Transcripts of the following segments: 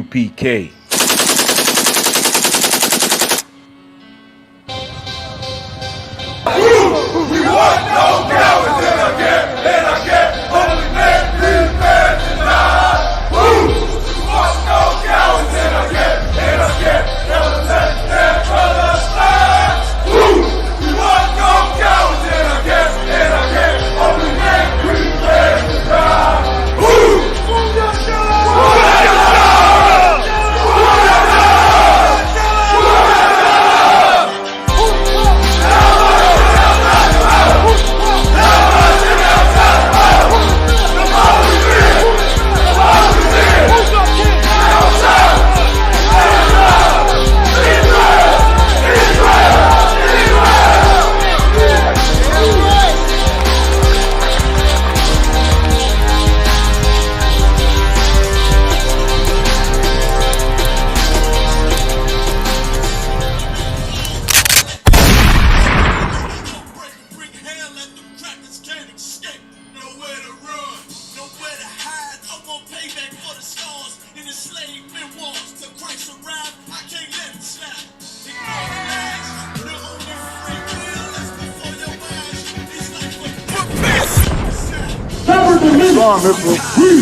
PK. We want no cowards in our camp, and our camp only men prepare to die. Woo! We want no cowards in our camp, and our camp never let their brothers die. Woo! We want no cowards in our camp, and our camp only men prepare to die. Woo!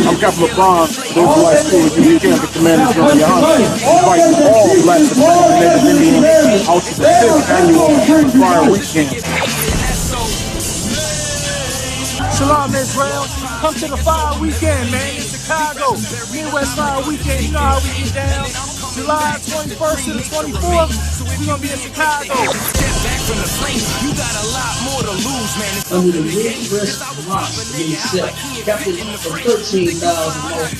I'm Captain LeBron, WYT, the weekend, the commander general, your honor, inviting all black Hispanic and Native Indians out to the 5th annual Fire Weekend. Shalom Israel, come to the Fire Weekend, man, in Chicago. Midwest Fire Weekend, you know how we get down. July 21st to the 24th, we're gonna be in Chicago. From the flames, you got a lot more to lose, man. Under the Midwest Rock being set, captain of 13,000 most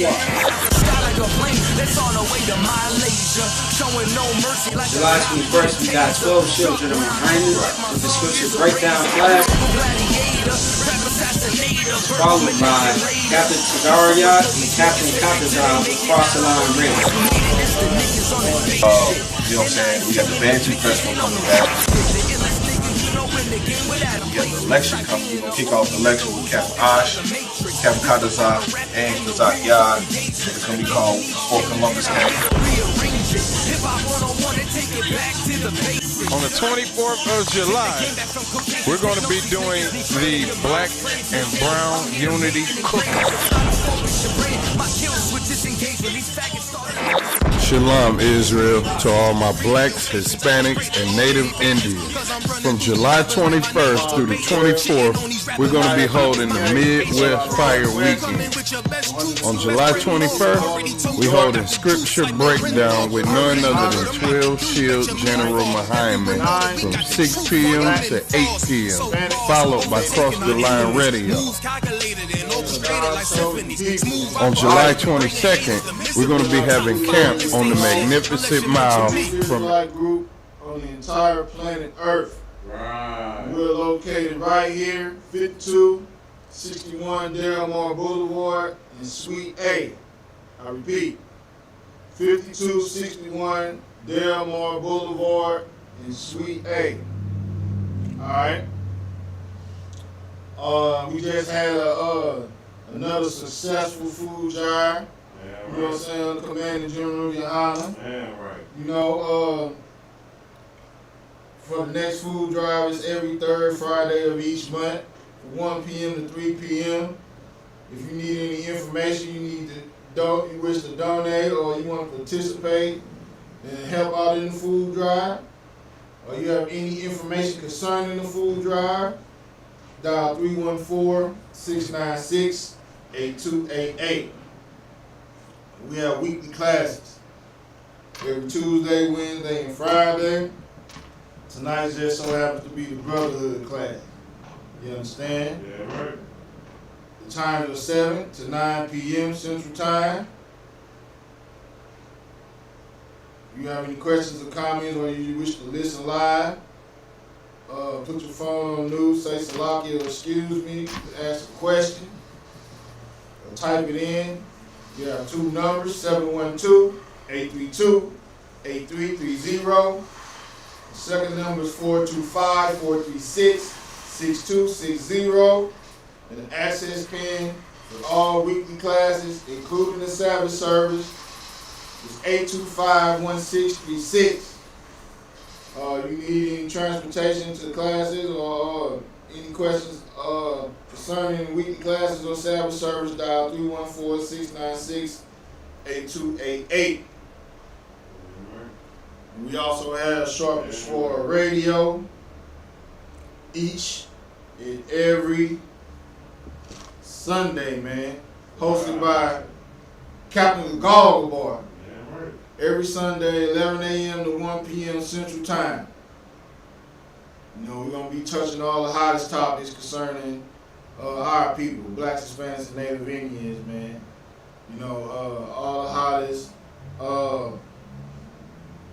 that's on the way to Malaysia, showing no mercy like July 21st, we got 12 children of behind us with the scripture breakdown class, followed by Captain Tagaria and Captain Katazam across the line ring. You know what I'm saying? We got the Bantu Festival coming back. We got the election coming. We're going to kick off the election with Captain Ash, Captain Kadazak, and Kazak Yad. It's going to be called Fort Columbus Camp. On the 24th of July, we're going to be doing the Black and Brown Unity Cookout. Shalom Israel to all my blacks, Hispanics, and Native Indians. From July 21st through the 24th, we're going to be holding the Midwest Fire Weekend. On July 21st, we hold a scripture breakdown with none other than 12 Shield General Muhammad from 6 p.m. to 8 p.m., followed by Cross the Line Radio. On July 22nd, we're going to be having camp on the Magnificent Mile from Black group on the entire planet Earth. Right. We're located right here, 5261 Delmar Boulevard in Suite A. I repeat, 5261 Delmar Boulevard in Suite A. Alright. We just had another successful food drive. Yeah, You know what I'm saying? The Commander General, Your Honor. Yeah, right. You know, for the next food drive, it's every third Friday of each month, from 1 p.m. to 3 p.m. If you need any information, you wish to donate, or you want to participate and help out in the food drive, or you have any information concerning the food drive, dial 314-696-8288. We have weekly classes every Tuesday, Wednesday, and Friday. Tonight just so happens to be the Brotherhood class. You understand? Yeah, right. The times are 7 to 9 p.m. Central Time. If you have any questions or comments, or you wish to listen live, put your phone on news, say Salaki or excuse me, ask a question, or type it in. You have two numbers, 712-832-8330. The second number is 425-436-6260. And an access pin for all weekly classes, including the Sabbath service, It's 825-1636. You need any transportation to the classes or any questions concerning weekly classes or Sabbath service, dial 314-696-8288. We also have Sharp for Radio each and every Sunday, man. Hosted by Captain Goggle Boy. Every Sunday, 11 a.m. to 1 p.m. Central Time. You know, we're going to be touching all the hottest topics concerning our people, Blacks, Hispanics, and Native Indians, man. You know, all the hottest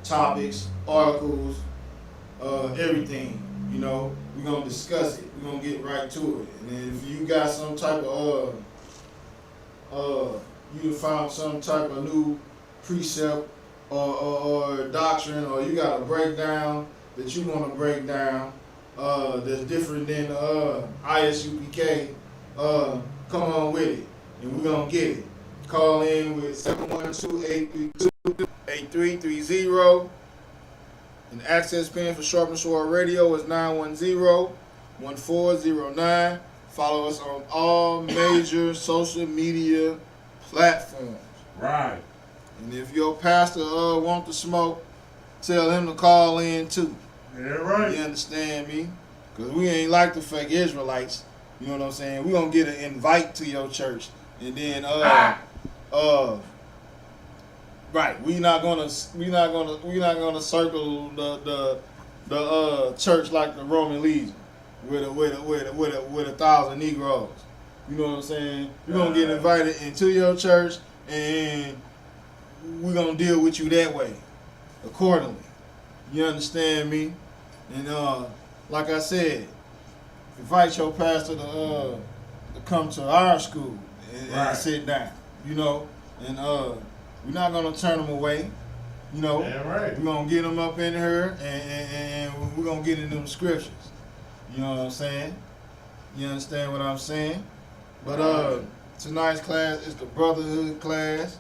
topics, articles, everything. You know, we're going to discuss it. We're going to get right to it. And then if you got some type of, you found some type of new precept or doctrine, or you got a breakdown that you want to break down that's different than ISUPK, come on with it, and we're going to get it. Call in with 712-832-8330, and the access pin for Sharp Sword Radio is 910-1409. Follow us on all major social media platforms. Right. And if your pastor want to smoke, tell him to call in too. Yeah, right. You understand me? Because we ain't like the fake Israelites. You know what I'm saying? We gonna get an invite to your church, and then right. We not gonna circle the church like the Roman Legion with 1,000 Negroes. You know what I'm saying? You're gonna get invited into your church, and we're gonna deal with you that way, accordingly. You understand me? And like I said, invite your pastor to come to our school and sit down. You know, and we're not gonna turn them away. You know, we're gonna get them up in here, and we're gonna get into them scriptures. You know what I'm saying? You understand what I'm saying? But tonight's class is the brotherhood class.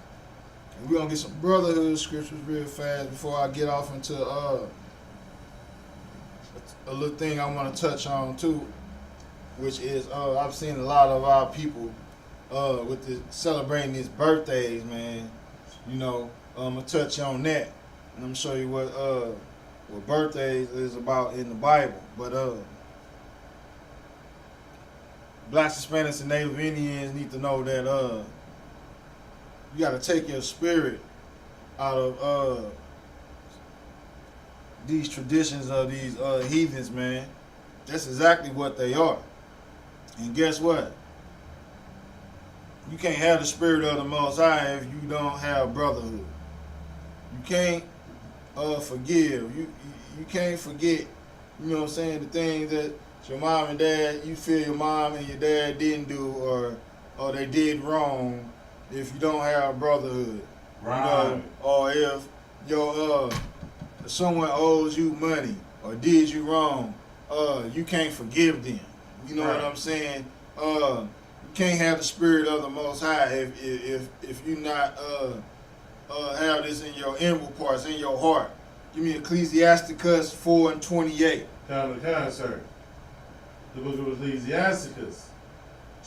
And we're going to get some brotherhood scriptures real fast before I get off into a little thing I want to touch on too, which is I've seen a lot of our people with this, celebrating these birthdays, man. You know, I'm going to touch on that. And I'm going to show you what birthdays is about in the Bible. But Blacks, Hispanics, and Native Indians need to know that you got to take your spirit out of these traditions of these heathens, man. That's exactly what they are. And guess what? You can't have the spirit of the Most High if you don't have brotherhood. You can't forgive. You can't forget, you know what I'm saying, the things that your mom and dad, you feel your mom and your dad didn't do or they did wrong if you don't have brotherhood. Right. You know, or if your if someone owes you money or did you wrong, you can't forgive them. You know what I'm saying? You can't have the spirit of the Most High if you not have this in your inward parts, in your heart. Give me Ecclesiasticus 4:28. Kind, sir. The book of Ecclesiasticus,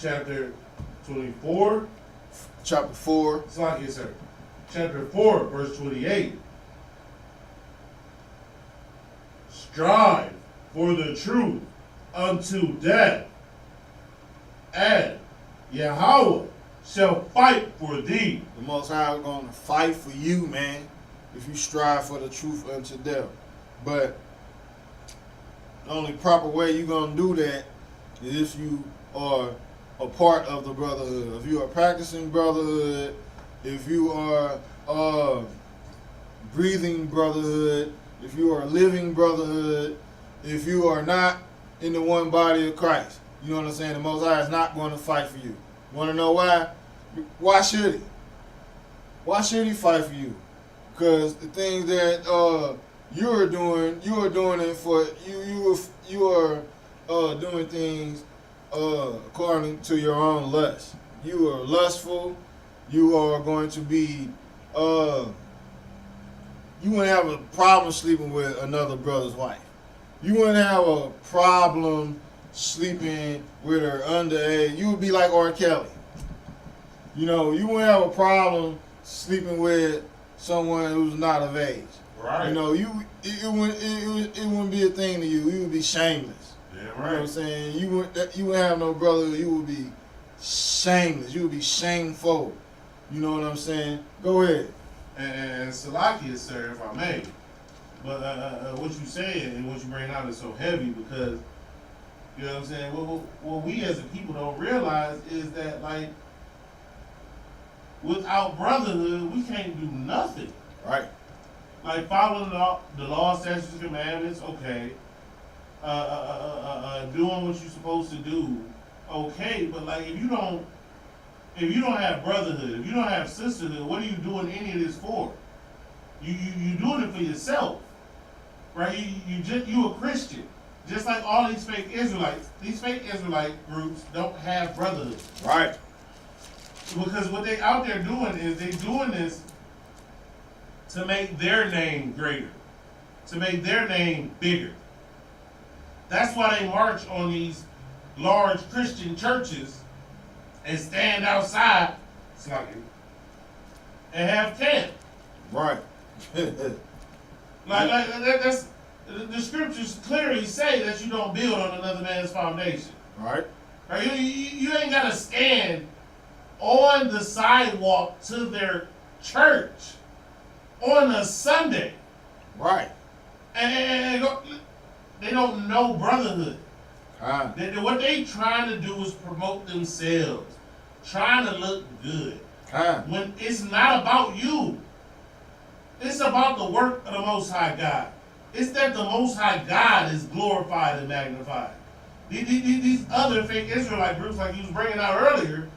chapter 24. Chapter 4. It's like it, sir. Chapter 4, verse 28. Strive for the truth unto death, and Yahweh shall fight for thee. The Most High is going to fight for you, man, if you strive for the truth unto death. But the only proper way you're going to do that is if you are a part of the brotherhood. If you are practicing brotherhood, if you are breathing brotherhood, if you are living brotherhood, if you are not in the one body of Christ. You know what I'm saying? The Most High is not going to fight for you. Want to know why? Why should he? Why should he fight for you? Because the things that you are doing it for you. You are doing things according to your own lust. You are lustful. You are going to be you wouldn't have a problem sleeping with another brother's wife. You wouldn't have a problem sleeping with her underage. You would be like R. Kelly. You know, you wouldn't have a problem sleeping with someone who's not of age. Right. You know, it wouldn't be a thing to you. You would be shameless. Yeah, You know what right. I'm saying? You wouldn't have no brother. You would be shameless. You would be shameful. You know what I'm saying? Go ahead. And Salakia, sir, if I may. But what you say and what you bring out is so heavy because, you know what I'm saying, what we as a people don't realize is that, like, without brotherhood, we can't do nothing. Right. Like, following the law, statutes, and commandments, okay. Doing what you're supposed to do, okay. But, like, if you don't have brotherhood, if you don't have sisterhood, what are you doing any of this for? You doing it for yourself, right? You a Christian, just like all these fake Israelites. These fake Israelite groups don't have brotherhood, Right. because what they out there doing is they doing this to make their name greater, to make their name bigger. That's why they march on these large Christian churches and stand outside, and have camp. Right. That's the scriptures clearly say that you don't build on another man's foundation. Right. Right? You ain't gotta stand on the sidewalk to their church on a Sunday. Right. And they don't know brotherhood. Ah. What they trying to do is promote themselves, trying to look good. Ah. When it's not about you. It's about the work of the Most High God. It's that the Most High God is glorified and magnified. These other fake Israelite groups, like you was bringing out earlier,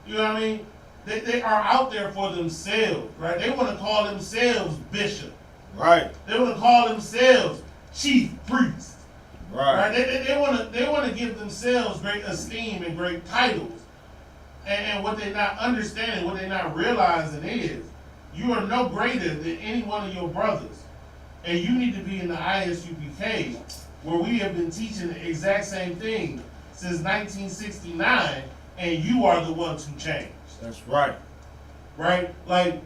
you know what I mean? They are out there for themselves, right? They want to call themselves bishop. Right. They want to call themselves chief priest. Right. They want to give themselves great esteem and great titles. And what they're not understanding, what they're not realizing is, you are no greater than any one of your brothers. And you need to be in the ISUPK, where we have been teaching the exact same thing since 1969, and you are the ones who changed. That's right. Right? Like,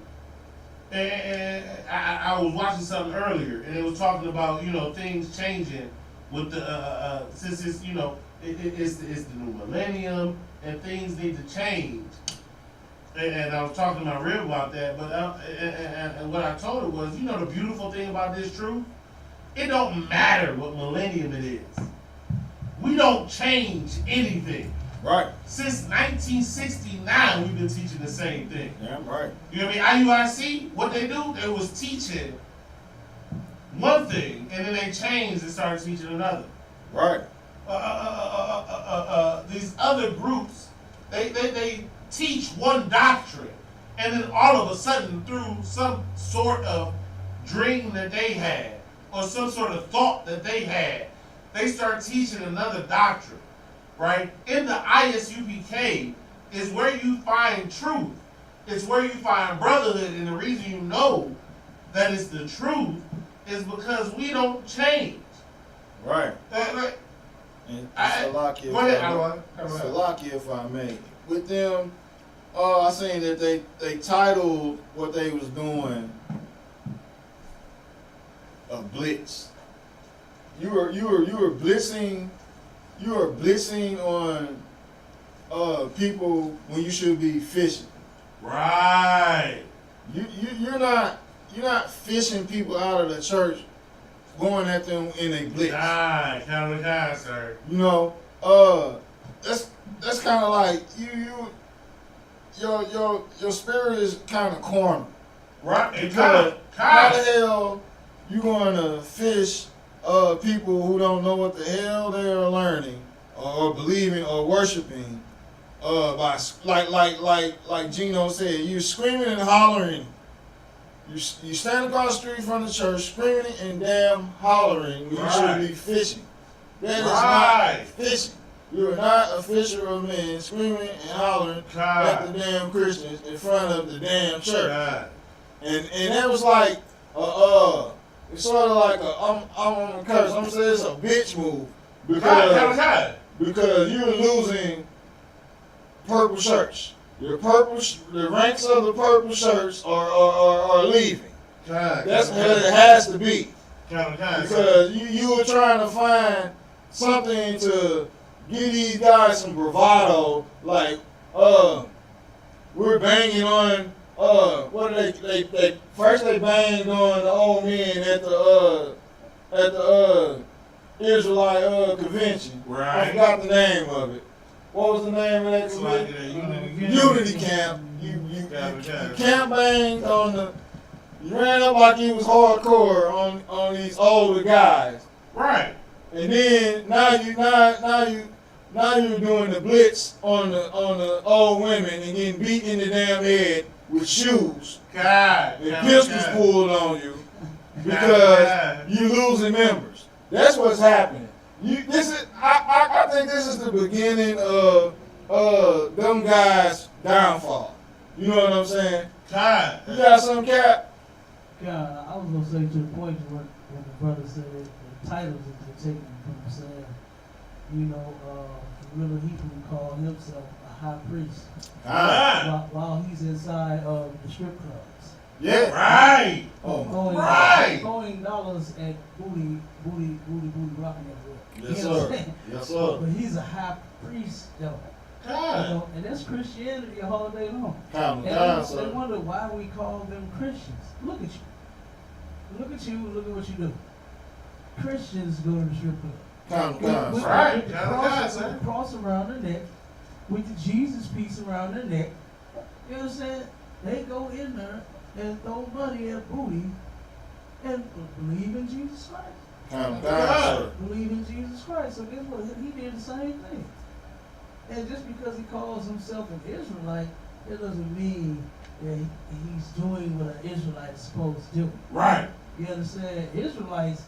and I was watching something earlier, and it was talking about, you know, things changing with the, since it's, you know, it's the new millennium, and things need to change. And I was talking to my rib about that, but and what I told her was, you know, the beautiful thing about this truth, it don't matter what millennium it is. We don't change anything. Right. Since 1969, we've been teaching the same thing. Damn right. You know what I mean? IUIC, what they do, they was teaching one thing, and then they changed and started teaching another. Right. These other groups, they teach one doctrine, and then all of a sudden, through some sort of dream that they had, or some sort of thought that they had, they start teaching another doctrine, right? In the ISUPK is where you find truth. It's where you find brotherhood, and the reason you know that it's the truth is because we don't change. Right. And Salakia, if I may. With them, I seen that they titled what they was doing a blitz. You were blitzing on people when you should be fishing. Right. You're not fishing people out of the church, going at them in a blitz. Count of the God, sir. You know, that's kind of like your spirit is kind of cornered. Right. Because how the hell you going to fish people who don't know what the hell they are learning or believing or worshiping by like Gino said, you screaming and hollering. You stand across the street from the church screaming and damn hollering when you should be fishing. That is not fishing. You are not a fisher of men screaming and hollering at the damn Christians in front of the damn church. And that was like it's sort of like I'm gonna curse. I'm gonna say it's a bitch move because you're losing purple shirts. The ranks of the purple shirts are leaving. That's what it has to be. Because you were trying to find something to give these guys some bravado, like we're banging on what are they first they banged on the old men at the Israelite convention. Right. I forgot the name of it. What was the name of that convention? Unity Camp. You camp banged on the. You ran up like you was hardcore on these older guys. Right. And then now you're doing the blitz on the old women and getting beat in the damn head with shoes. And pistols pulled on you because you losing members. That's what's happening. I think this is the beginning of them guys' downfall. You know what I'm saying? You got some, Cap? God, I was gonna say to the point when the brother said the titles that they're taking from saying, you know, really he can call himself a high priest while he's inside of the strip clubs. Yeah. Right. Throwing dollars at booty rocking everywhere. Yes, sir. Yes, sir. But he's a high priest though. You know, and that's Christianity all day long. And they wonder why we call them Christians. Look at you. Look at you. Look at what you do. Christians go to the strip club. With the cross around their neck, with the Jesus piece around their neck. You understand? They go in there and throw money at booty and believe in Jesus Christ. Believe in Jesus Christ. So guess what? He did the same thing. And just because he calls himself an Israelite, it doesn't mean that he's doing what an Israelite is supposed to do. Right. You understand? Israelites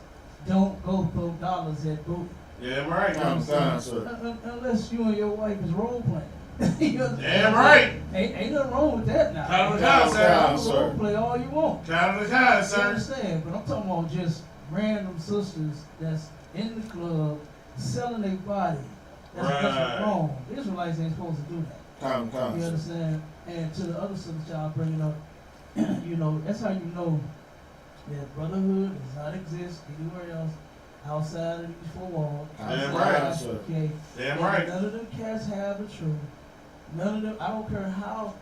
don't go throw dollars at booty. Yeah, right. Unless you and your wife is role playing. Damn right. Ain't nothing wrong with that now. Count of the time, sir. Role play all you want. Count of the time, sir. You understand? But I'm talking about just random sisters that's in the club selling their body. That's wrong. Israelites ain't supposed to do that. You understand? And to the other sisters y'all bringing up, you know, that's how you know that brotherhood does not exist anywhere else outside of these four walls. Damn right. Okay. Damn right. None of them cats have the truth. None of them. I don't care how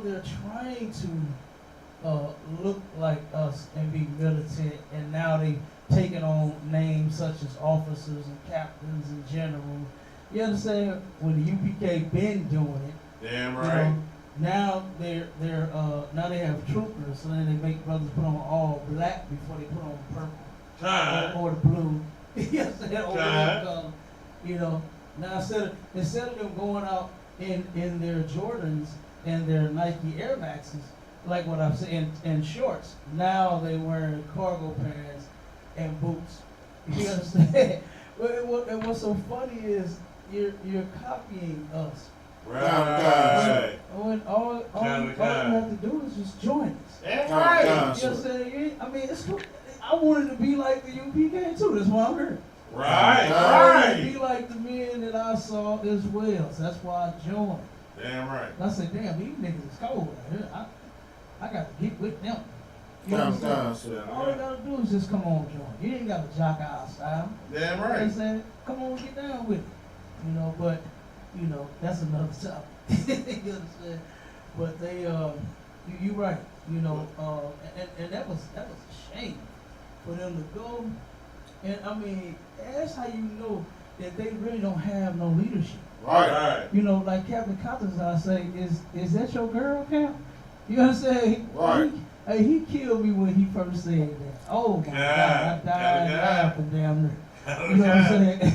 they're trying to look like us and be militant, and now they taking on names such as officers and captains and generals. You understand? When the UPK been doing it, damn right. You know, now they're now they have troopers, so then they make brothers put on all black before they put on purple or the blue. You understand? Or whatever color. You know. Now instead of them going out in their Jordans and their Nike Air Maxes, like what I'm saying, and shorts, now they wearing cargo pants and boots. You understand? And what's so funny is you're copying us. Right. When all you have to do is just join us. That's right. You understand? I mean, it's cool. I wanted to be like the UPK too. That's why I'm here. Right. I wanted to be like the men that I saw as well. So that's why I joined. Damn right. I said, damn, these niggas is cold out here. I got to get with them. You understand? All you gotta do is just come on, join. You ain't got to jock our style. Damn You know right. what I'm saying? Come on, get down with it. You know, but you know, that's another topic. You understand? But they you right, you know, and that was a shame for them to go. And I mean, that's how you know that they really don't have no leadership. Right. You know, like Captain Cottons, I say, is that your girl, Cap? You understand? Right. He killed me when he first said that. Oh my God, I died laughing damn near. You know what I'm saying?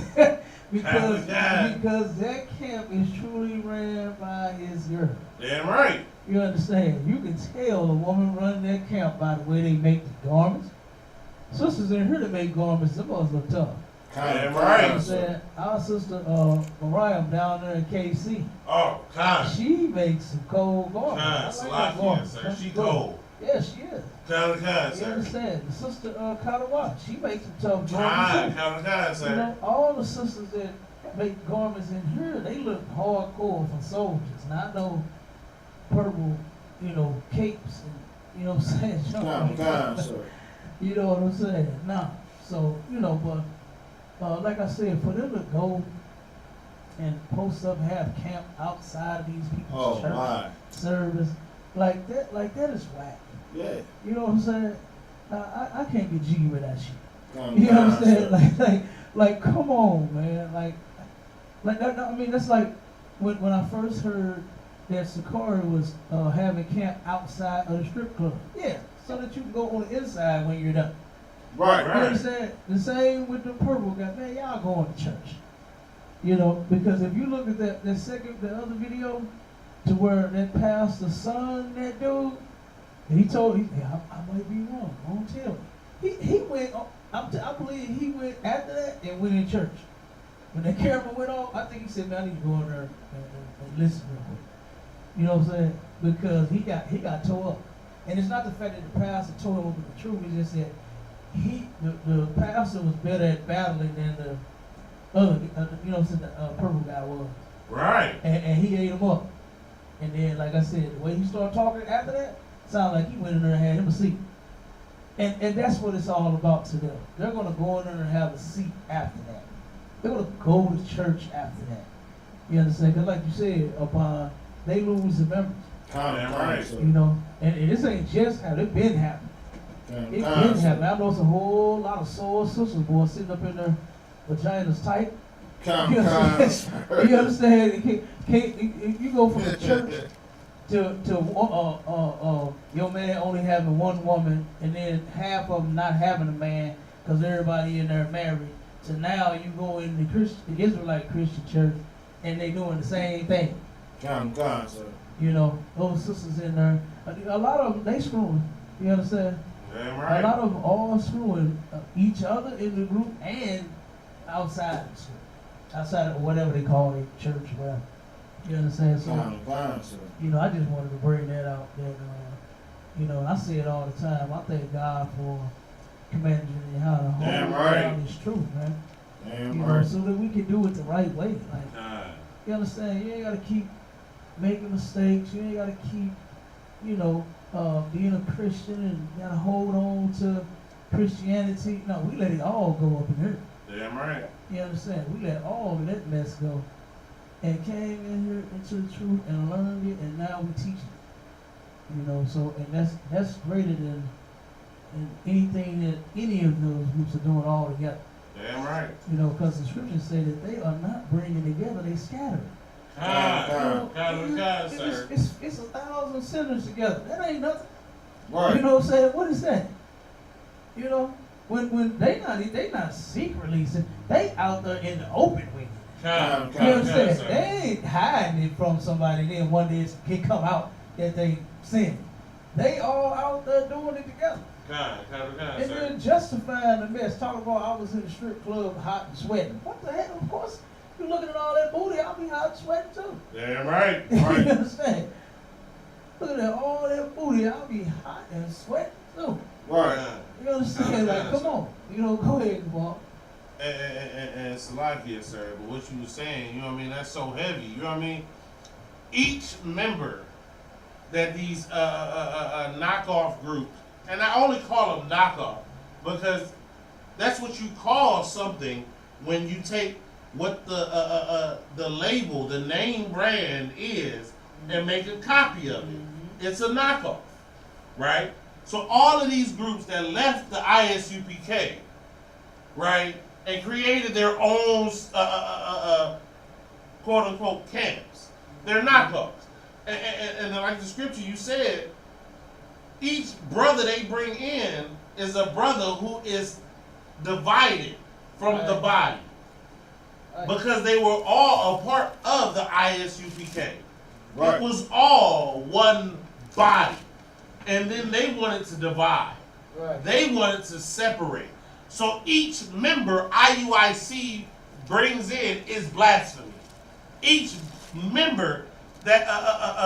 because that camp is truly ran by his girl. Damn right. You understand? You can tell a woman running that camp by the way they make the garments. Sisters in here that make garments, them boys look tough. Damn You know right. what I'm saying? Our sister Mariah down there in KC. Oh, kind. She makes some cold garments. Kind. Salakia, sir. She cold. Yeah, she is. You understand? The sister Katawa, she makes some tough garments. You know, all the sisters that make garments in here, they look hardcore for soldiers. Not no purple, you know, capes and, you know what I'm saying? You know what I'm saying? Nah. So, you know, but like I said, for them to go and post up, have camp outside of these people's church service, like that is whack. Yeah. You know what I'm saying? I can't get jiggy with that shit. You know what I'm saying? Like, come on, man. Like that. I mean, that's like when I first heard that Sakari was having camp outside of the strip club. Yeah, so that you can go on the inside when you're done. Right. You understand? The same with the purple guy. Man, y'all going to church. You know, because if you look at the other video, to where that pastor's son, that dude, and he told, I might be wrong, don't tell me. He went, I believe he went after that and went in church. When the camera went off, I think he said, man, I need to go in there and listen real quick. You know what I'm saying? Because he got tore up. And it's not the fact that the pastor told him over the truth, it's just that the pastor was better at battling than the other, you know what I'm saying, the purple guy was. Right. And he ate him up. And then, like I said, the way he started talking after that, sounded like he went in there and had him a seat. And that's what it's all about to them. They're going to go in there and have a seat after that. They're going to go to church after that. You understand? Because like you said, upon they lose the members. Right. You know? And this ain't just happening. It's been happening. It's been happening. I know it's a whole lot of sore sisters, boys, sitting up in their vaginas tight. You understand? You go from the church to your man only having one woman, and then half of them not having a man because everybody in there married. So now you go in the Israelite Christian church, and they doing the same thing. You know, those sisters in there, a lot of them, they screwing. You understand? Right. A lot of them all screwing each other in the group and outside the school. Outside of whatever they call it, church, whatever. You understand? So, you know, I just wanted to bring that out. That, you know, I say it all the time. I thank God for commanding me how to hold down this truth, man. You know, so that we can do it the right way. Like, you understand? You ain't got to keep making mistakes. You ain't got to keep, you know, being a Christian and got to hold on to Christianity. No, we let it all go up in here. Damn right. You understand? We let all of that mess go and came in here into the truth and learned it, and now we teach it. You know, so, and that's greater than anything that any of those groups are doing all together. Damn right. You know, because the scriptures say that they are not bringing together, they scattering. It's 1,000 sinners together. That ain't nothing. Right. You know what I'm saying? What is that? You know? When they not secretly, they out there in the open with it. You know what I'm saying? They ain't hiding it from somebody. Then one day it can come out that they sin. They all out there doing it together. And then justifying the mess. Talking about I was in the strip club hot and sweating. What the hell? Of course, you looking at all that booty, I'll be hot and sweating too. Damn right. You understand? Looking at all that booty, I'll be hot and sweating too. Right. You understand? Like, come on. You know, go ahead, come on. And Salakia, sir, but what you were saying, you know what I mean, that's so heavy, you know what I mean? Each member that these knockoff groups, and I only call them knockoff because that's what you call something when you take what the label, the name brand is, and make a copy of it. It's a knockoff, right? So all of these groups that left the ISUPK, right, and created their own quote-unquote camps, they're knockoffs. And like the scripture you said, each brother they bring in is a brother who is divided from the body. Because they were all a part of the ISUPK. Right. It was all one body. And then they wanted to divide. Right. They wanted to separate. So each member IUIC brings in is blasphemy. Each member that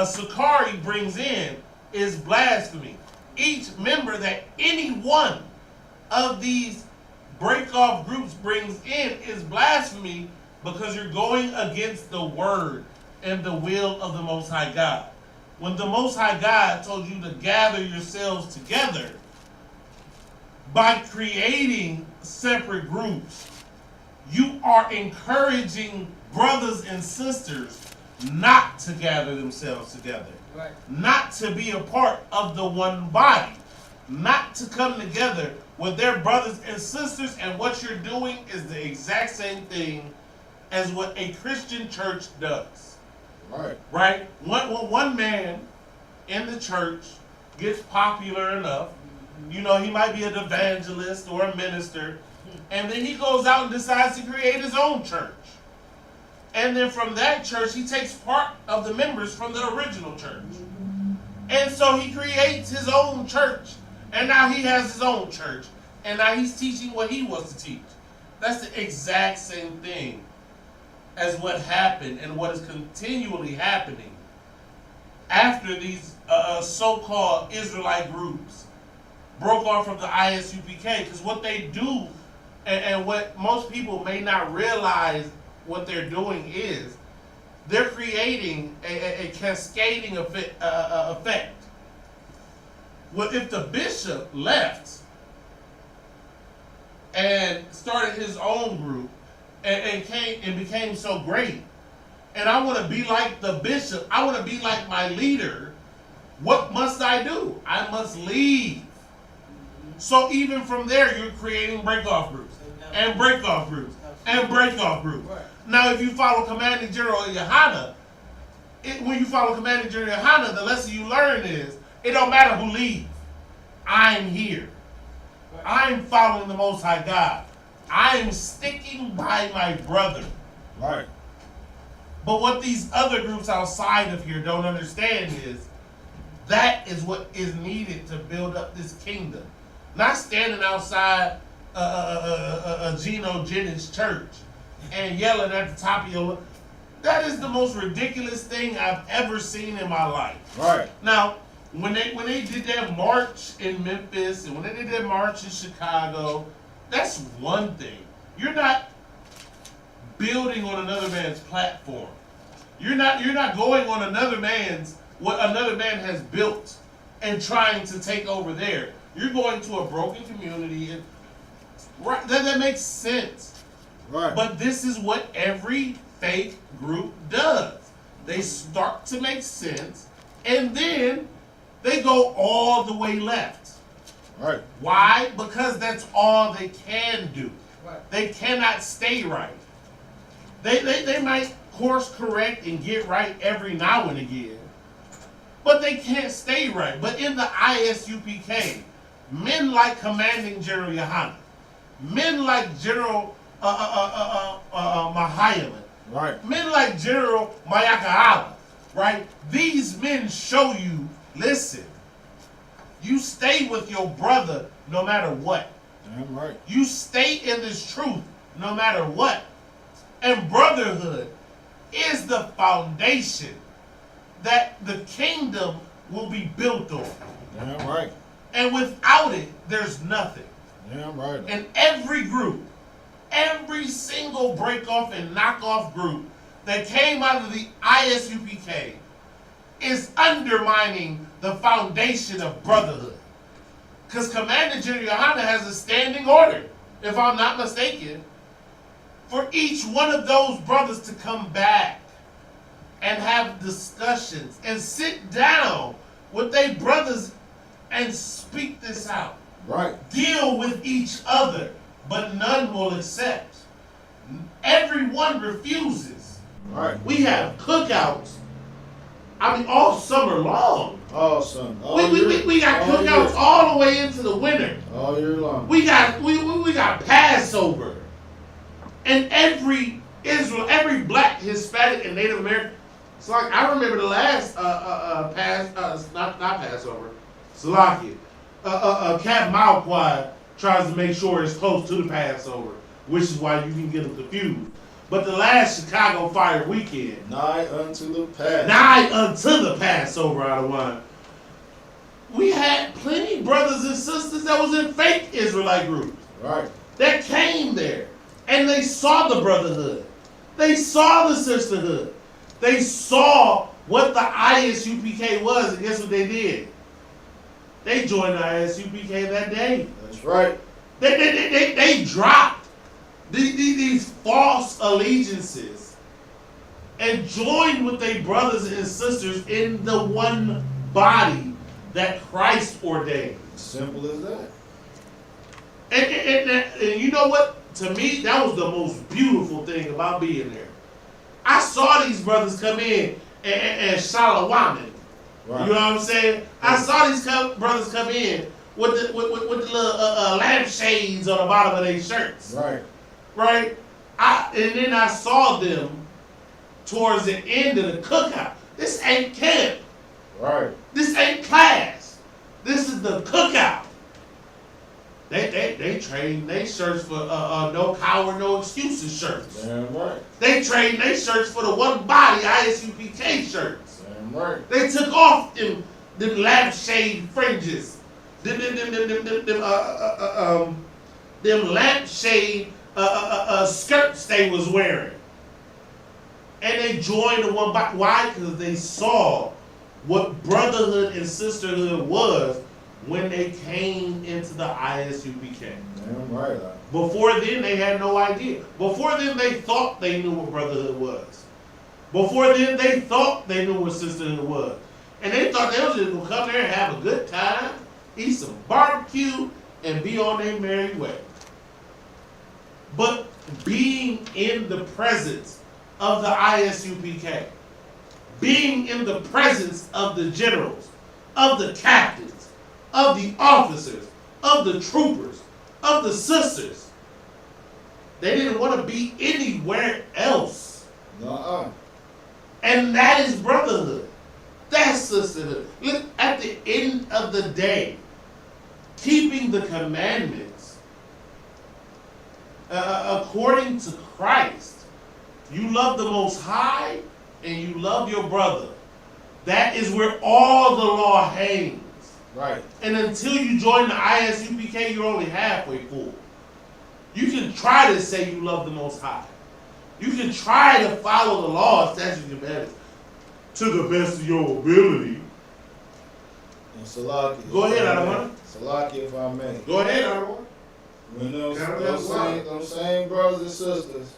Sakari brings in is blasphemy. each member that any one of these break-off groups brings in is blasphemy, because you're going against the word and the will of the Most High God. When the Most High God told you to gather yourselves together by creating separate groups, you are encouraging brothers and sisters not to gather themselves together, right, not to be a part of the one body, not to come together with their brothers and sisters. And what you're doing is the exact same thing as what a Christian church does. Right. Right? When one man in the church gets popular enough, you know, he might be an evangelist or a minister, and then he goes out and decides to create his own church. And then from that church, he takes part of the members from the original church. And so he creates his own church, and now he has his own church, and now he's teaching what he wants to teach. That's the exact same thing as what happened and what is continually happening after these so-called Israelite groups broke off from the ISUPK. Because what they do, and what most people may not realize what they're doing, is they're creating a cascading effect. Well, if the bishop left and started his own group and became so great, and I want to be like the bishop, I want to be like my leader, what must I do? I must leave. So even from there, you're creating break-off groups, and break-off groups, and break-off groups. Now, if you follow Commanding General Yohana, when you follow Commanding General Yohana, the lesson you learn is, it don't matter who leaves. I'm here. I'm following the Most High God. I'm sticking by my brother. Right. But what these other groups outside of here don't understand is, that is what is needed to build up this kingdom. Not standing outside Geno Jennings' church and yelling at the top of your lungs. That is the most ridiculous thing I've ever seen in my life. Right. Now, when they did that march in Memphis and when they did that march in Chicago, that's one thing. You're not building on another man's platform. You're not going on what another man has built and trying to take over there. You're going to a broken community, and right, that makes sense. Right. But this is what every fake group does. They start to make sense, and then they go all the way left. Right. Why? Because that's all they can do. Right. They cannot stay right. They might course correct and get right every now and again, but they can't stay right. But in the ISUPK, men like Commanding General Yohana, men like General Mahayaman, right, men like General Mayakaala, right? These men show you, listen, you stay with your brother no matter what. Damn right. You stay in this truth no matter what. And brotherhood is the foundation that the kingdom will be built on. Damn right. And without it, there's nothing. Damn right. And every group, every single break-off and knock-off group that came out of the ISUPK is undermining the foundation of brotherhood. Because Commander General Yohana has a standing order, if I'm not mistaken, for each one of those brothers to come back and have discussions and sit down with their brothers and speak this out. Right. Deal with each other, but none will accept. Everyone refuses. Right. We have cookouts. I mean, all summer long. All summer. We got cookouts all the way into the winter. All year long. We got Passover. And every black, Hispanic, and Native American. It's like, I remember the last not Passover, Salakia. Cat Malquad tries to make sure it's close to the Passover, which is why you can get them confused. But the last Chicago Fire weekend, nigh unto the Passover out of one. we had plenty brothers and sisters that was in fake Israelite groups. Right. That came there. And they saw the brotherhood. They saw the sisterhood. They saw what the ISUPK was, and guess what they did? They joined the ISUPK that day. That's right. They dropped these false allegiances and joined with their brothers and sisters in the one body that Christ ordained. Simple as that. And you know what? To me, that was the most beautiful thing about being there. I saw these brothers come in and Shalawaman. Right. You know what I'm saying? I saw these brothers come in with the little lampshades on the bottom of their shirts. Right. Right? And then I saw them towards the end of the cookout. This ain't camp. Right. This ain't class. This is the cookout. They train they shirts for no coward, no excuses shirts. Damn right. They train they shirts for the one body ISUPK shirts. Damn right. They took off them lampshade fringes, them lampshade skirts they was wearing, and they joined the one body. Why? Because they saw what brotherhood and sisterhood was when they came into the ISUPK. Damn right. Before then, they had no idea. Before then, they thought they knew what brotherhood was. Before then, they thought they knew what sisterhood was. And they thought they was just going to come there and have a good time, eat some barbecue, and be on their merry way. But being in the presence of the ISUPK, being in the presence of the generals, of the captains, of the officers, of the troopers, of the sisters, they didn't want to be anywhere else. Nuh-uh. And that is brotherhood. That's sisterhood. Look, at the end of the day, keeping the commandments according to Christ, you love the Most High and you love your brother. That is where all the law hangs. Right. And until you join the ISUPK, you're only halfway full. You can try to say you love the Most High. You can try to follow the law, statutes, and commandments to the best of your ability. And Salaki. Go ahead, Adawan. Salaki, if I may. Go ahead, Adawan. When those same brothers and sisters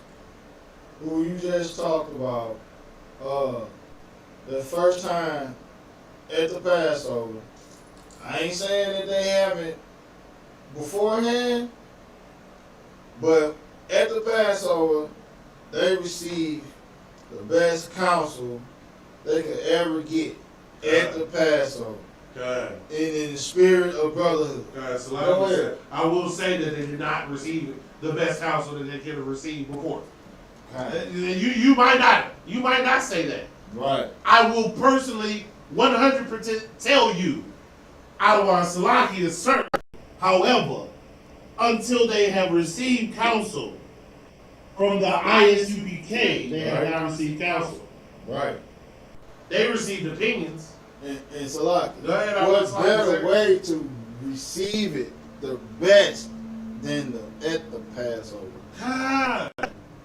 who you just talked about, the first time at the Passover, I ain't saying that they haven't beforehand, but at the Passover, they received the best counsel they could ever get at the Passover. God. In the spirit of brotherhood. God, so I will say that they did not receive the best counsel that they could have received before. You might not say that. Right. I will personally 100% tell you, Adawan Salaki is certain. However, until they have received counsel from the ISUPK, they have not received counsel. Right. They received opinions. And Salaki, what better way to receive it the best than at the Passover? God.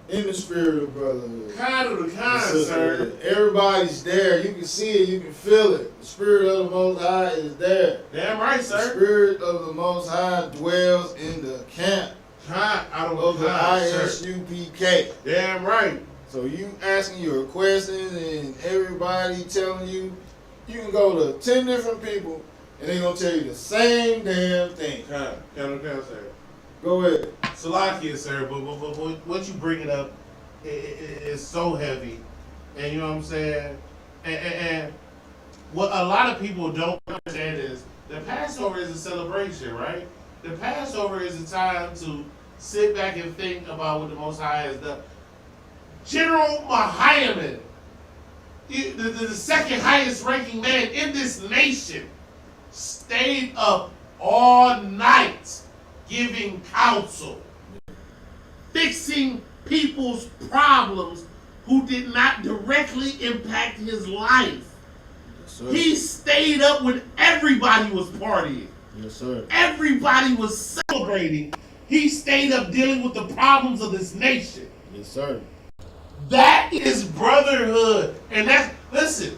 In the spirit of brotherhood. Kind of the kind, sir. Everybody's there. You can see it. You can feel it. The spirit of the Most High is there. Damn right, sir. The spirit of the Most High dwells in the camp of the ISUPK. Damn right. So you asking your questions and everybody telling you, you can go to 10 different people and they're going to tell you the same damn thing. Sir. Go ahead. Salakia, sir, but what you bringing up is so heavy. And you know what I'm saying? And what a lot of people don't understand is the Passover is a celebration, right? The Passover is a time to sit back and think about what the Most High has done. General Muhammad, the second highest ranking man in this nation, stayed up all night giving counsel, fixing people's problems who did not directly impact his life. sir. He stayed up when everybody was partying. Yes, sir. Everybody was celebrating. He stayed up dealing with the problems of this nation. Yes, sir. That is brotherhood. And that's, listen,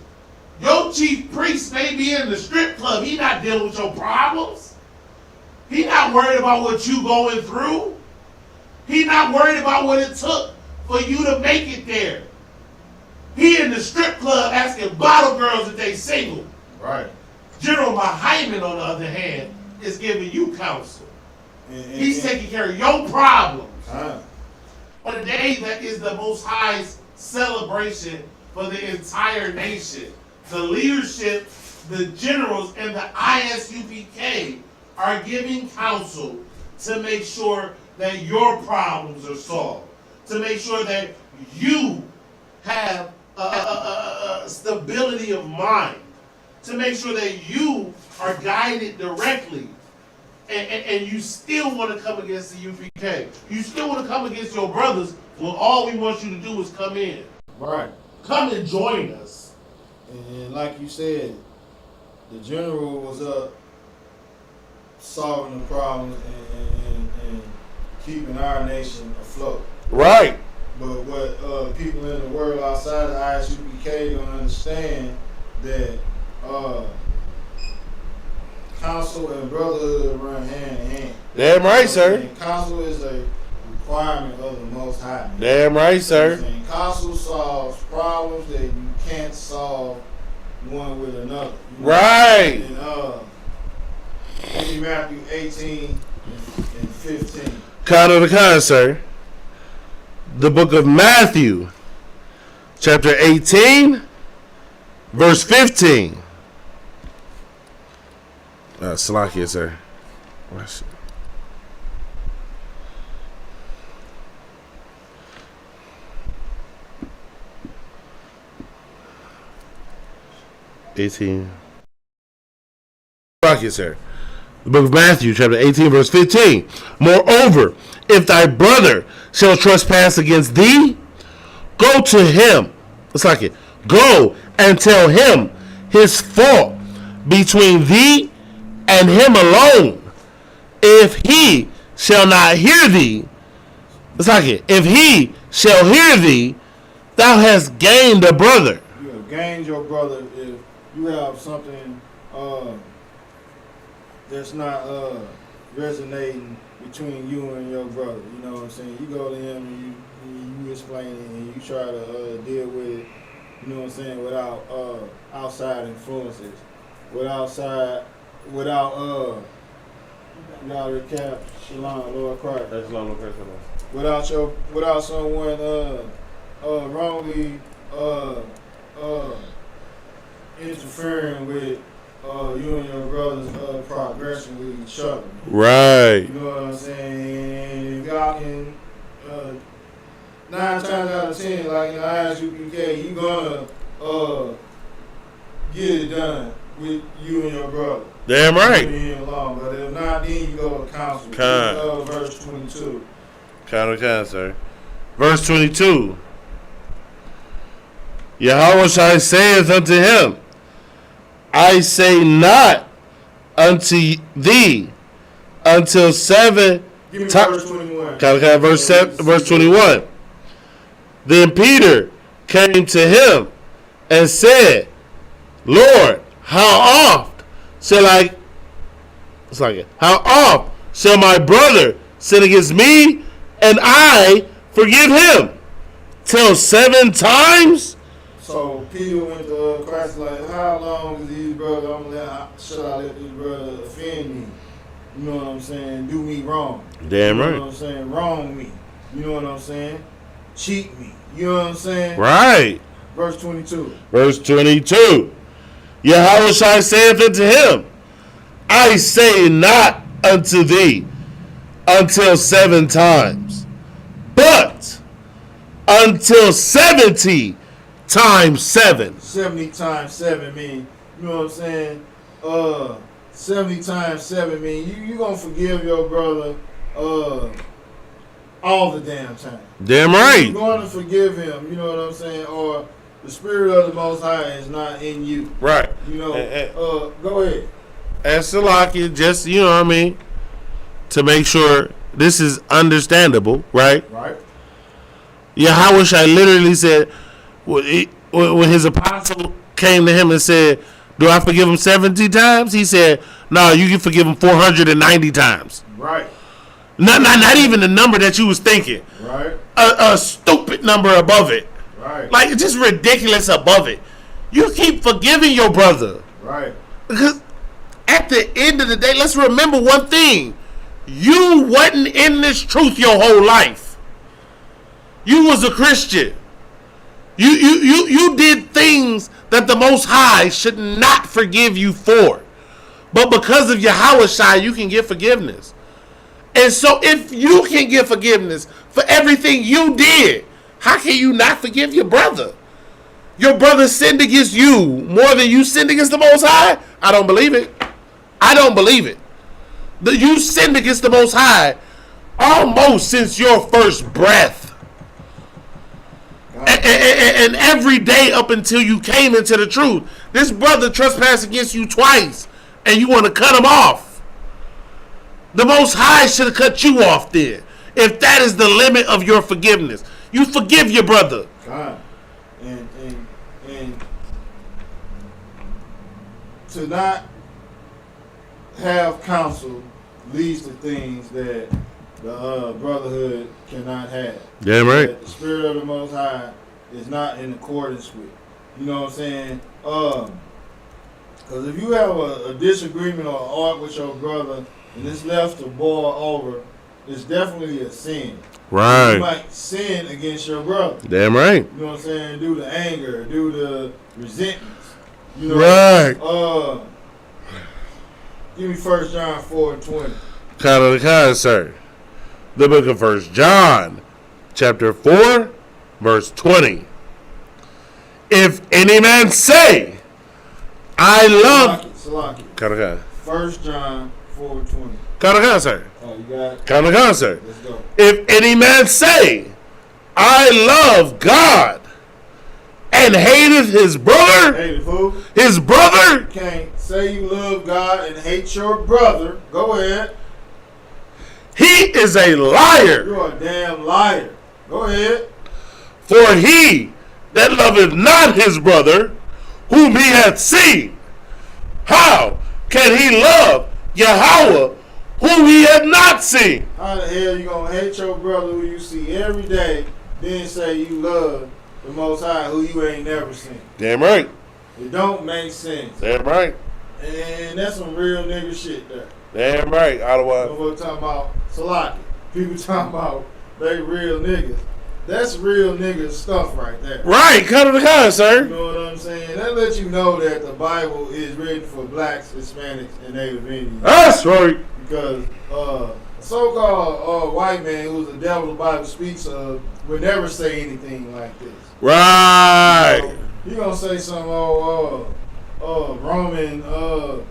your chief priest may be in the strip club. He not dealing with your problems. He not worried about what you going through. He not worried about what it took for you to make it there. He in the strip club asking bottle girls if they single. Right. General Mahaiman, on the other hand, is giving you counsel. He's taking care of your problems. On a day that is the Most High's celebration for the entire nation, the leadership, the generals, and the ISUPK are giving counsel to make sure that your problems are solved, to make sure that you have stability of mind, to make sure that you are guided directly, and you still want to come against the UPK. You still want to come against your brothers when all we want you to do is come in. Right. Come and join us. And like you said, the general was up solving the problems and keeping our nation afloat. Right. But what people in the world outside the ISUPK don't understand that counsel and brotherhood run hand in hand. Damn right, sir. And counsel is a requirement of the Most High. Damn right, sir. And counsel solves problems that you can't solve one with another. Right. And Matthew 18 and 15. Count of the kind, sir. The book of Matthew, chapter 18, verse 15. Salakia, sir. Watch it. Salakia, sir. The book of Matthew, chapter 18, verse 15. Moreover, if thy brother shall trespass against thee, go to him. It's like it. Go and tell him his fault between thee and him alone. If he shall not hear thee, it's like it. If he shall hear thee, thou hast gained a brother. You have gained your brother if you have something that's not resonating between you and your brother. You know what I'm saying? You go to him and you explain it and you try to deal with it, you know what I'm saying, without outside influences. Without recap, Shalom, Lord Christ. Shalom, Lord Christ. Without someone wrongly interfering with you and your brother's progression with each other. Right. You know what I'm saying? If y'all can 9 times out of 10, like in the ISUPK, you gonna get it done with you and your brother. Damn right. Along. But if not, then you go to counsel. Verse 22. Kind, sir. Verse 22. Yahweh saith unto him, I say not unto thee until 7 Give me verse 21. Verse 21. Then Peter came to him and said, Lord, how oft shall my brother sin against me and I forgive him? Till 7 times? So Peter went to Christ like, how long is these brothers, should I let this brother offend me? You know what I'm saying? Do me wrong. Damn right. You know what I'm saying? Wrong me. You know what I'm saying? Cheat me. You know what I'm saying? Right. Verse 22. Verse 22. Yahweh saith unto him, I say not unto thee until 7 times, but until 70 times 7. 70 times 7 mean, you know what I'm saying? 70 times 7 mean you gonna forgive your brother all the damn time. Damn right. You're going to forgive him, you know what I'm saying? Or the spirit of the Most High is not in you. Right. You know, go ahead. And Salakia, just, you know what I mean, to make sure this is understandable, right? Right. Yahushua literally said, when his apostle came to him and said, do I forgive him 70 times? He said, no, you can forgive him 490 times. Right. Not even the number that you was thinking. Right. A stupid number above it. Right. Like, it's just ridiculous above it. You keep forgiving your brother. Right. Because at the end of the day, let's remember one thing. You wasn't in this truth your whole life. You was a Christian. You did things that the Most High should not forgive you for. But because of Yahushua, you can get forgiveness. And so if you can get forgiveness for everything you did, how can you not forgive your brother? Your brother sinned against you more than you sinned against the Most High? I don't believe it. I don't believe it. You sinned against the Most High almost since your first breath. And every day up until you came into the truth. This brother trespassed against you twice, and you want to cut him off. The Most High should have cut you off then, if that is the limit of your forgiveness. You forgive your brother. God. And to not have counsel leads to things that the brotherhood cannot have. Damn right. That the spirit of the Most High is not in accordance with. You know what I'm saying? Because if you have a disagreement or art with your brother and it's left to boil over, it's definitely a sin. Right. You might sin against your brother. Damn right. You know what I'm saying? Due to anger, due to resentments. You know, right. Give me 1 John 4:20. Kind, sir. The book of 1 John, chapter 4, verse 20. If any man say, I love... Salaki. 1 John 4:20. Kind, sir. Oh, you got it? Kind, sir. Let's go. If any man say, I love God, and hateth his brother... Hated who? His brother... You can't say you love God and hate your brother. Go ahead. He is a liar. You're a damn liar. Go ahead. For he that loveth not his brother, whom he hath seen, how can he love Yahweh, whom he hath not seen? How the hell you gonna hate your brother who you see every day, then say you love the Most High who you ain't never seen? Damn right. It don't make sense. Damn right. And that's some real nigga shit there. Damn right. Otherwise, we're talking about Salaki. People talking about they real niggas. That's real nigga stuff right there. Right, cut to the con, sir. You know what I'm saying? That lets you know that the Bible is written for blacks, Hispanics, and Native Indians. That's right. Because a so-called white man who's the devil the Bible speaks of would never say anything like this. Right. So, you gonna say some Roman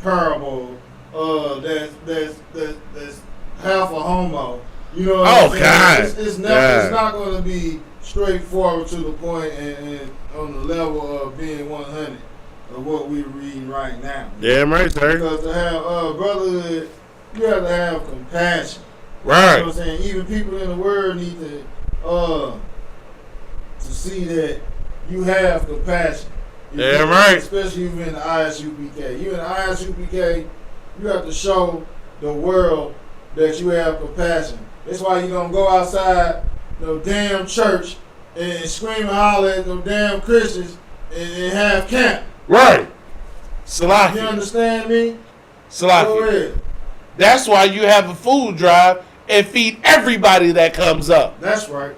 parable that's half a homo. You know what I'm saying? God. It's not going to be straightforward to the point and on the level of being 100 of what we're reading right now. Damn right, sir. Because to have brotherhood, you have to have compassion. Right. You know what I'm saying? Even people in the world need to see that you have compassion. Damn right. Especially even in the ISUPK. You in the ISUPK, you have to show the world that you have compassion. That's why you don't go outside no damn church and scream and holler at them damn Christians and have camp. Right. Salaki. You understand me? Salaki. Go ahead. That's why you have a food drive and feed everybody that comes up. That's right.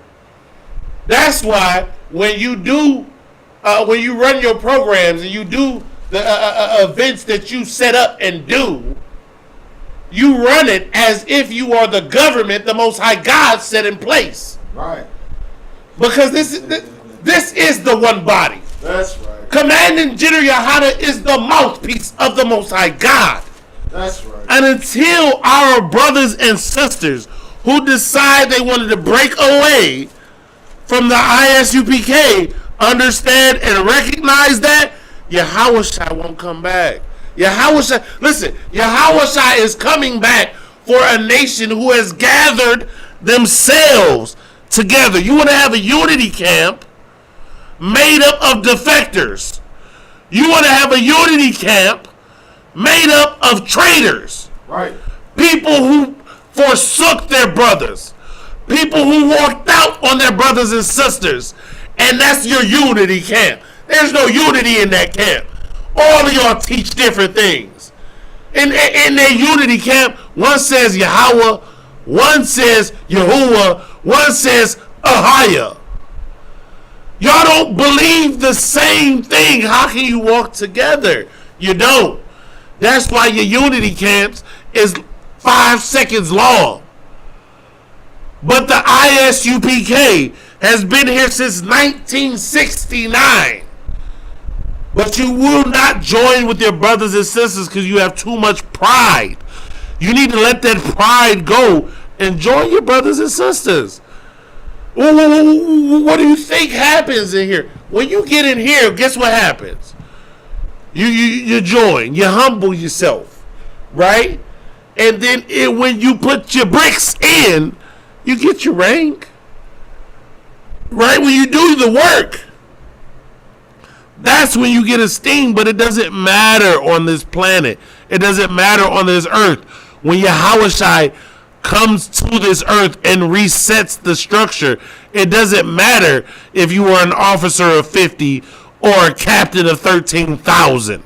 That's why when you do, when you run your programs and you do the events that you set up and do, you run it as if you are the government the Most High God set in place. Right. Because this is the one body. That's right. Commanding General Yahada is the mouthpiece of the Most High God. That's right. And until our brothers and sisters who decide they wanted to break away from the ISUPK understand and recognize that, Yahushua won't come back. Yahushua is coming back for a nation who has gathered themselves together. You want to have a unity camp made up of defectors. You want to have a unity camp made up of traitors. Right. People who forsook their brothers. People who walked out on their brothers and sisters. And that's your unity camp. There's no unity in that camp. All of y'all teach different things. In their unity camp, one says Yahweh, one says Yahuwah, one says Ahia. Y'all don't believe the same thing. How can you walk together? You don't. That's why your unity camps is 5 seconds long. But the ISUPK has been here since 1969. But you will not join with your brothers and sisters because you have too much pride. You need to let that pride go and join your brothers and sisters. What do you think happens in here? When you get in here, guess what happens? You join. You humble yourself. Right? And then when you put your bricks in, you get your rank. Right? When you do the work, that's when you get esteemed. But it doesn't matter on this planet. It doesn't matter on this earth. When Yahushua comes to this earth and resets the structure, it doesn't matter if you were an officer of 50 or a captain of 13,000.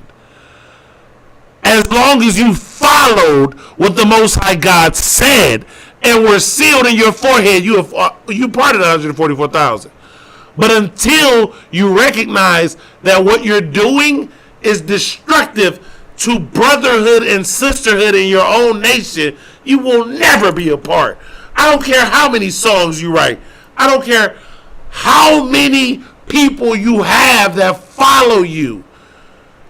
As long as you followed what the Most High God said and were sealed in your forehead, you part of the 144,000. But until you recognize that what you're doing is destructive to brotherhood and sisterhood in your own nation, you will never be a part. I don't care how many songs you write. I don't care how many people you have that follow you.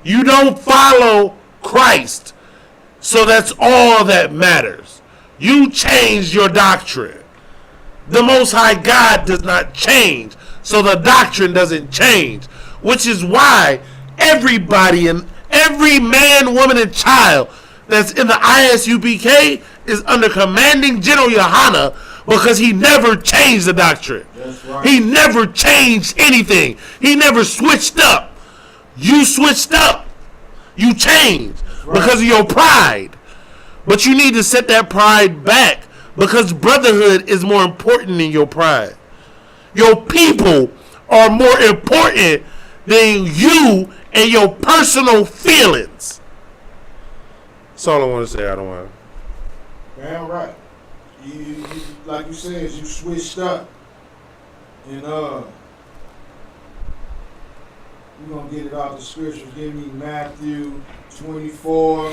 You don't follow Christ. So that's all that matters. You change your doctrine. The Most High God does not change. So the doctrine doesn't change. Which is why everybody and every man, woman, and child that's in the ISUPK is under commanding General Yohana, because he never changed the doctrine. That's right. He never changed anything. He never switched up. You switched up. You changed because of your pride. But you need to set that pride back, because brotherhood is more important than your pride. Your people are more important than you and your personal feelings. That's all I want to say. I don't want to. Damn right. You, like you said, you switched up. And we're gonna get it off the scriptures. Give me Matthew 24.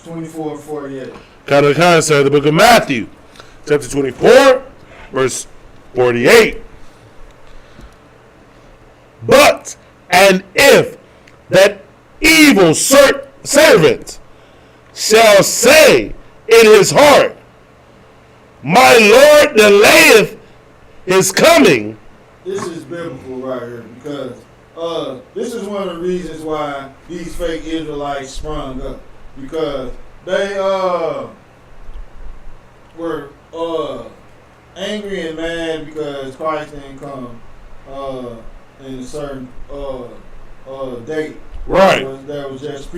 24 and 48. Kind of concept of the book of Matthew, chapter 24, verse 48. But, and if that evil servant shall say in his heart, my Lord delayeth his coming. This is biblical right here, because this is one of the reasons why these fake Israelites sprung up, because they were angry and mad because Christ didn't come in a certain date. Right. That was just a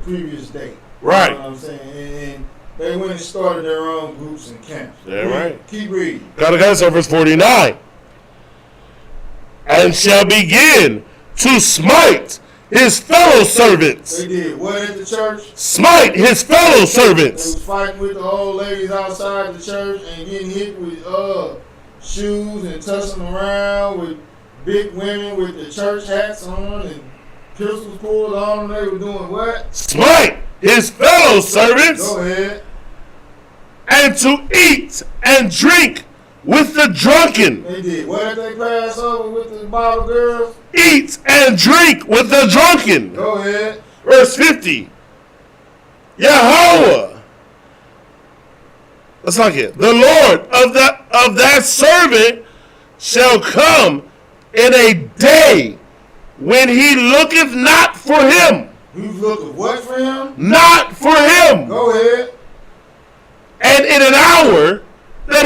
previous date. Right. You know what I'm saying? And they went and started their own groups and camps. Yeah, right. Keep reading. Concept verse 49. And shall begin to smite his fellow servants. They did what at the church? Smite his fellow They servants. was fighting with the old ladies outside the church and getting hit with shoes and tussling around with big women with the church hats on and pistols pulled on them. They were doing what? Smite his fellow servants. Go ahead. And to eat and drink with the drunken. They did what did they pass over with the bottle girls? Eat and drink with the drunken. Go ahead. Verse 50. Yahweh Let's lock it. The Lord of that servant shall come in a day when he looketh not for him. You look what for him? Not for him. Go ahead. And in an hour